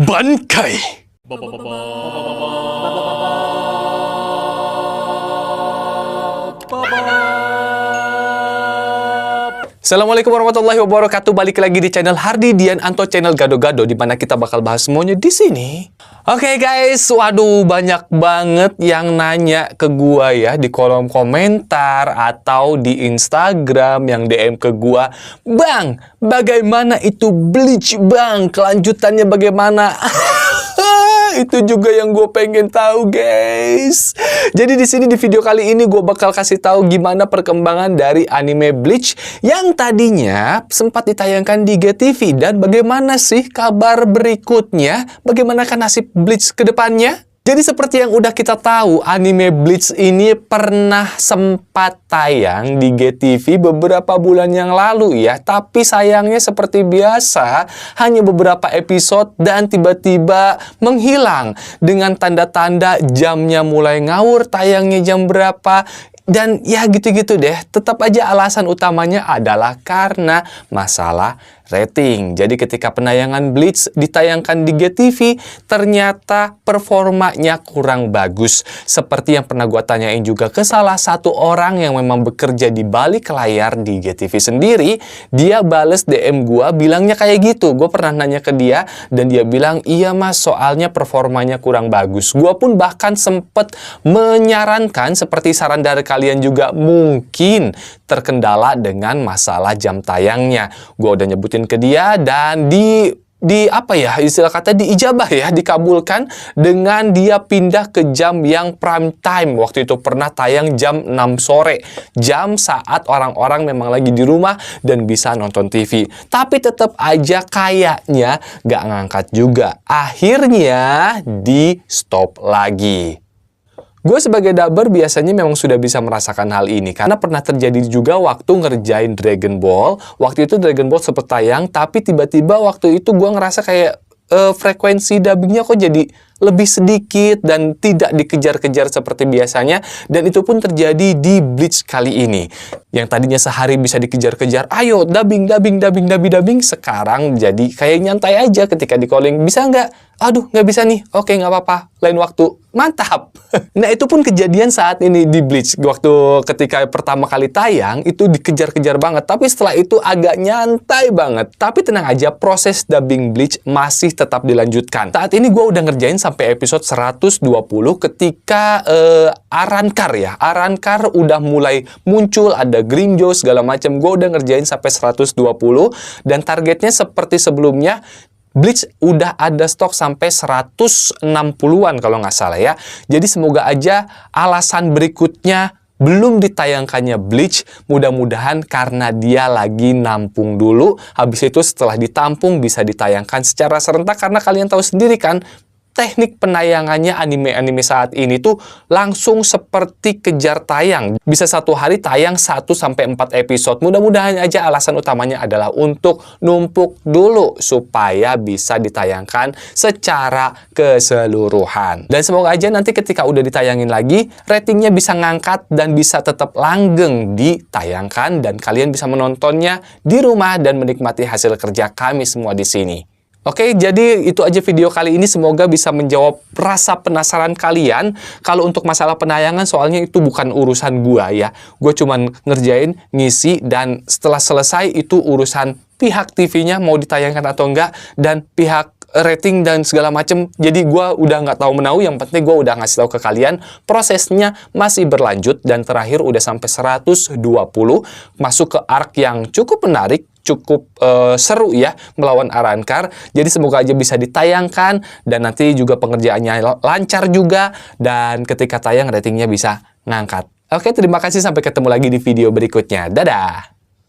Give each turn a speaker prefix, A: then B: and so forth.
A: Bankai. Assalamualaikum warahmatullahi wabarakatuh. Balik lagi di channel Hardi Dian Anto, channel Gado-Gado, di mana kita bakal bahas semuanya di sini. Oke guys, waduh banyak banget yang nanya ke gua ya di kolom komentar atau di Instagram yang DM ke gua, "Bang, bagaimana itu Bleach, Bang? Kelanjutannya bagaimana?" Itu juga yang gue pengen tahu, guys. Jadi di sini di video kali ini gue bakal kasih tahu gimana perkembangan dari anime Bleach yang tadinya sempat ditayangkan di GTV dan bagaimana sih kabar berikutnya, bagaimana kan nasib Bleach ke depannya. Jadi seperti yang udah kita tahu, anime Bleach ini pernah sempat tayang di GTV beberapa bulan yang lalu ya. Tapi sayangnya seperti biasa, hanya beberapa episode dan tiba-tiba menghilang. Dengan tanda-tanda jamnya mulai ngawur, tayangnya jam berapa. Dan ya gitu-gitu deh, tetap aja alasan utamanya adalah karena masalah rating. Jadi ketika penayangan Bleach ditayangkan di GTV, ternyata performanya kurang bagus. Seperti yang pernah gue tanyain juga ke salah satu orang yang memang bekerja di balik layar di GTV sendiri, dia bales DM gue bilangnya kayak gitu. Gue pernah nanya ke dia dan dia bilang, "Iya mas, soalnya performanya kurang bagus." Gue pun bahkan sempet menyarankan, seperti saran dari kalian juga, mungkin terkendala dengan masalah jam tayangnya. Gue udah nyebutin ke dia dan di apa ya, istilah kata diijabah ya, dikabulkan dengan dia pindah ke jam yang prime time. Waktu itu pernah tayang jam 6 sore, jam saat orang-orang memang lagi di rumah dan bisa nonton TV. Tapi tetap aja kayaknya gak ngangkat juga. Akhirnya di stop lagi. Gue sebagai dubber biasanya memang sudah bisa merasakan hal ini, karena pernah terjadi juga waktu ngerjain Dragon Ball. Waktu itu Dragon Ball sempat tayang, tapi tiba-tiba waktu itu gue ngerasa kayak frekuensi dubbingnya kok jadi lebih sedikit dan tidak dikejar-kejar seperti biasanya. Dan itu pun terjadi di Bleach kali ini. Yang tadinya sehari bisa dikejar-kejar, ayo dubbing, sekarang jadi kayak nyantai aja ketika di calling. Bisa nggak? Aduh, nggak bisa nih. Oke, nggak apa-apa. Lain waktu. Mantap. Nah, itu pun kejadian saat ini di Bleach. Waktu ketika pertama kali tayang, itu dikejar-kejar banget. Tapi setelah itu agak nyantai banget. Tapi tenang aja, proses dubbing Bleach masih tetap dilanjutkan. Saat ini gue udah ngerjain sampai episode 120 ketika Arrancar ya. Arrancar udah mulai muncul, ada Grimmjow segala macam. Gue udah ngerjain sampai 120 dan targetnya seperti sebelumnya, Bleach udah ada stok sampai 160-an kalau nggak salah ya. Jadi semoga aja alasan berikutnya belum ditayangkannya Bleach, mudah-mudahan karena dia lagi nampung dulu. Habis itu setelah ditampung bisa ditayangkan secara serentak, karena kalian tahu sendiri kan, teknik penayangannya anime-anime saat ini tuh langsung seperti kejar tayang. Bisa satu hari tayang 1-4 episode. Mudah-mudahan aja alasan utamanya adalah untuk numpuk dulu supaya bisa ditayangkan secara keseluruhan. Dan semoga aja nanti ketika udah ditayangin lagi, ratingnya bisa ngangkat dan bisa tetap langgeng ditayangkan dan kalian bisa menontonnya di rumah dan menikmati hasil kerja kami semua di sini. Oke, jadi itu aja video kali ini. Semoga bisa menjawab rasa penasaran kalian. Kalau untuk masalah penayangan, soalnya itu bukan urusan gua ya. Gue cuman ngerjain, ngisi, dan setelah selesai itu urusan pihak TV-nya mau ditayangkan atau enggak, dan pihak rating dan segala macem. Jadi gue udah nggak tahu menau. Yang penting gue udah ngasih tahu ke kalian prosesnya masih berlanjut, dan terakhir udah sampai 120, masuk ke arc yang cukup menarik, cukup seru ya, melawan Arrancar. Jadi semoga aja bisa ditayangkan dan nanti juga pengerjaannya lancar juga, dan ketika tayang ratingnya bisa ngangkat. Oke, terima kasih, sampai ketemu lagi di video berikutnya. Dadah.